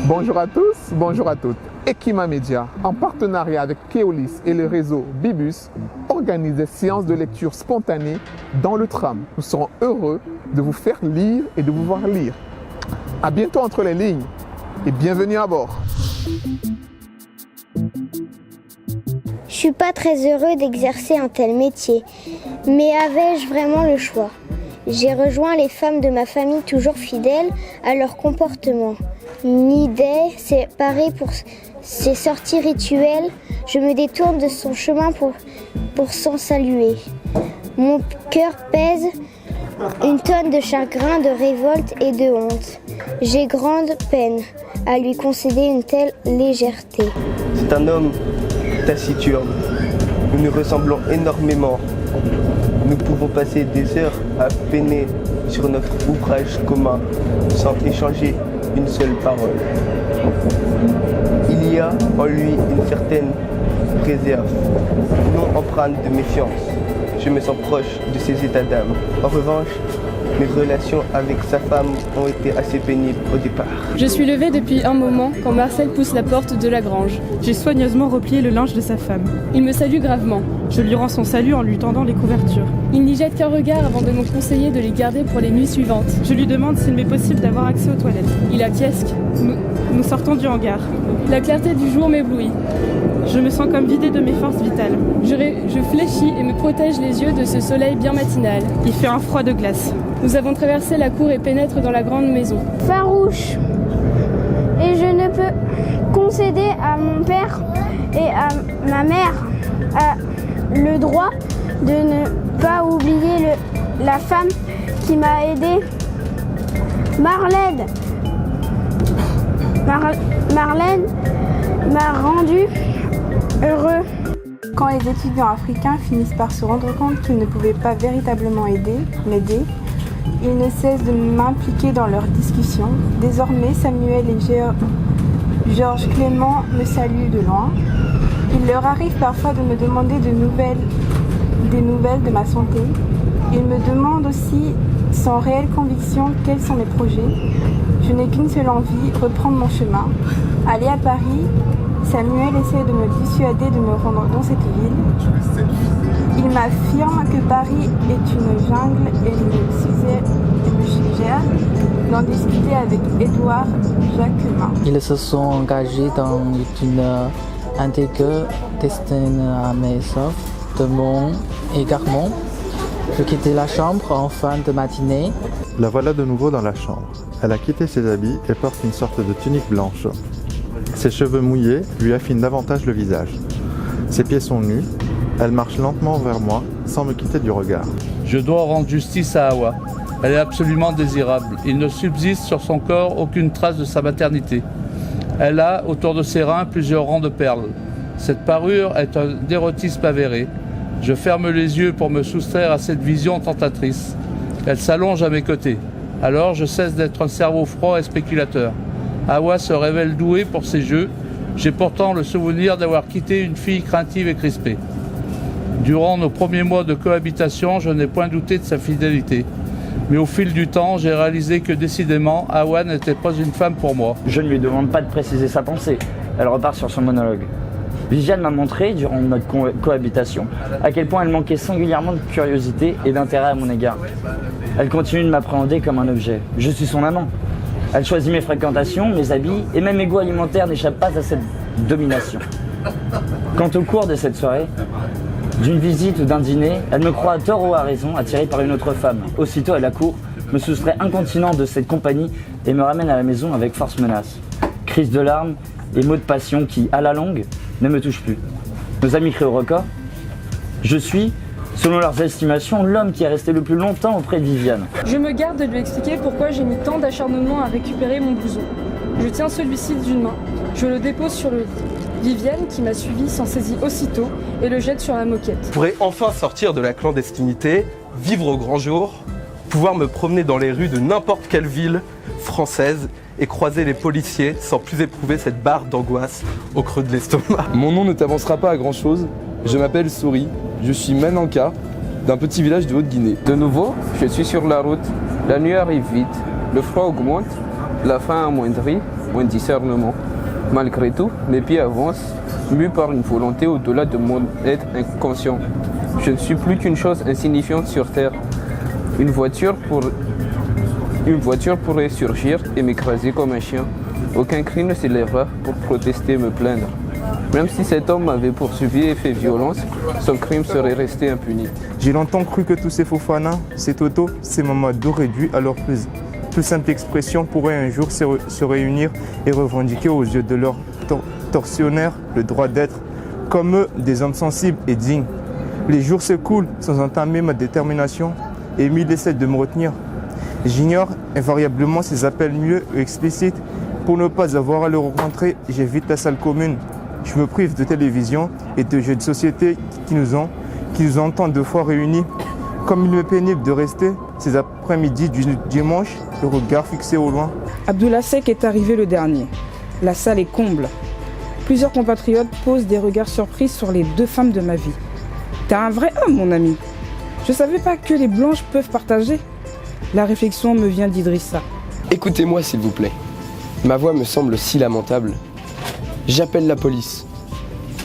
Bonjour à tous, bonjour à toutes. Equima Media, en partenariat avec Keolis et le réseau Bibus, organise des séances de lecture spontanée dans le tram. Nous serons heureux de vous faire lire et de vous voir lire. À bientôt entre les lignes et bienvenue à bord. Je suis pas très heureux d'exercer un tel métier, mais avais-je vraiment le choix? J'ai rejoint les femmes de ma famille toujours fidèles à leur comportement. Ni idée séparée pour ses sorties rituelles, je me détourne de son chemin pour s'en saluer. Mon cœur pèse une tonne de chagrin, de révolte et de honte. J'ai grande peine à lui concéder une telle légèreté. C'est un homme taciturne. Nous nous ressemblons énormément. Nous pouvons passer des heures à peiner sur notre ouvrage commun sans échanger une seule parole. Il y a en lui une certaine réserve, non empreinte de méfiance. Je me sens proche de ses états d'âme. En revanche, mes relations avec sa femme ont été assez pénibles au départ. Je suis levée depuis un moment quand Marcel pousse la porte de la grange. J'ai soigneusement replié le linge de sa femme. Il me salue gravement. Je lui rends son salut en lui tendant les couvertures. Il n'y jette qu'un regard avant de me conseiller de les garder pour les nuits suivantes. Je lui demande s'il m'est possible d'avoir accès aux toilettes. Il acquiesce. Nous sortons du hangar. La clarté du jour m'éblouit. Je me sens comme vidée de mes forces vitales. Je fléchis et me protège les yeux de ce soleil bien matinal. Il fait un froid de glace. Nous avons traversé la cour et pénètrent dans la grande maison. Farouche. Et je ne peux concéder à mon père et à ma mère le droit de ne pas oublier la femme qui m'a aidée. Marlène m'a rendu heureux. Quand les étudiants africains finissent par se rendre compte qu'ils ne pouvaient pas véritablement m'aider, ils ne cessent de m'impliquer dans leurs discussions. Désormais, Samuel et Georges Clément me saluent de loin. Il leur arrive parfois de me demander des nouvelles de ma santé. Ils me demandent aussi, sans réelle conviction, quels sont mes projets. Je n'ai qu'une seule envie, reprendre mon chemin. Aller à Paris. Samuel essaie de me dissuader de me rendre dans cette ville. Il m'affirme que Paris est une jungle et me suggère d'en discuter avec Édouard Jacquemin. Ils se sont engagés dans une intrigue destinée à mes sauf de mon égarement. Je quittais la chambre en fin de matinée. La voilà de nouveau dans la chambre. Elle a quitté ses habits et porte une sorte de tunique blanche. Ses cheveux mouillés lui affinent davantage le visage. Ses pieds sont nus. Elle marche lentement vers moi, sans me quitter du regard. Je dois rendre justice à Hawa. Elle est absolument désirable. Il ne subsiste sur son corps aucune trace de sa maternité. Elle a, autour de ses reins, plusieurs rangs de perles. Cette parure est un érotisme avéré. Je ferme les yeux pour me soustraire à cette vision tentatrice. Elle s'allonge à mes côtés. Alors je cesse d'être un cerveau froid et spéculateur. Hawa se révèle douée pour ses jeux. J'ai pourtant le souvenir d'avoir quitté une fille craintive et crispée. Durant nos premiers mois de cohabitation, je n'ai point douté de sa fidélité. Mais au fil du temps, j'ai réalisé que décidément, Hawa n'était pas une femme pour moi. Je ne lui demande pas de préciser sa pensée. Elle repart sur son monologue. Viviane m'a montré, durant notre cohabitation, à quel point elle manquait singulièrement de curiosité et d'intérêt à mon égard. Elle continue de m'appréhender comme un objet. Je suis son amant. Elle choisit mes fréquentations, mes habits, et même mes goûts alimentaires n'échappent pas à cette domination. Quant au cours de cette soirée, d'une visite ou d'un dîner, elle me croit à tort ou à raison attirée par une autre femme. Aussitôt elle accourt, me soustrait incontinent de cette compagnie et me ramène à la maison avec force menace. Crise de larmes et mots de passion qui, à la longue, ne me touchent plus. Nos amis crient au record. Je suis, selon leurs estimations, l'homme qui est resté le plus longtemps auprès de Viviane. Je me garde de lui expliquer pourquoi j'ai mis tant d'acharnement à récupérer mon blouson. Je tiens celui-ci d'une main. Je le dépose sur le lit. Viviane, qui m'a suivi, s'en saisit aussitôt et le jette sur la moquette. Je pourrais enfin sortir de la clandestinité, vivre au grand jour, pouvoir me promener dans les rues de n'importe quelle ville française et croiser les policiers sans plus éprouver cette barre d'angoisse au creux de l'estomac. Mon nom ne t'avancera pas à grand chose. Je m'appelle Souris, je suis Mananka, d'un petit village de Haute-Guinée. De nouveau, je suis sur la route. La nuit arrive vite, le froid augmente La faim amoindrit mon discernement. Malgré tout, mes pieds avancent, mus par une volonté au-delà de mon être inconscient. Je ne suis plus qu'une chose insignifiante sur Terre. Une voiture pourrait surgir et m'écraser comme un chien. Aucun cri ne s'élèvera pour protester et me plaindre. Même si cet homme m'avait poursuivi et fait violence, son crime serait resté impuni. J'ai longtemps cru que tous ces Fofana, ces Toto, ces Mamadou réduits à leur plus simple expression pourraient un jour se réunir et revendiquer aux yeux de leurs tortionnaires le droit d'être, comme eux, des hommes sensibles et dignes. Les jours s'écoulent sans entamer ma détermination et Émile essaie de me retenir. J'ignore invariablement ses appels mieux ou explicites. Pour ne pas avoir à le rencontrer, j'évite la salle commune. Je me prive de télévision et de jeux de société qui nous ont tant de fois réunis. Comme il m'est pénible de rester ces après-midi du dimanche, le regard fixé au loin. Abdoulaye Seck est arrivé le dernier. La salle est comble. Plusieurs compatriotes posent des regards surpris sur les deux femmes de ma vie. T'es un vrai homme, mon ami. Je savais pas que les blanches peuvent partager. La réflexion me vient d'Idrissa. Écoutez-moi, s'il vous plaît. Ma voix me semble si lamentable. J'appelle la police.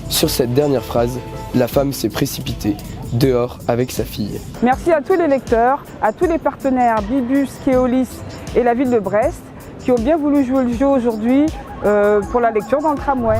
Sur cette dernière phrase, la femme s'est précipitée dehors avec sa fille. Merci à tous les lecteurs, à tous les partenaires Bibus, Keolis et la ville de Brest qui ont bien voulu jouer le jeu aujourd'hui pour la lecture dans le tramway.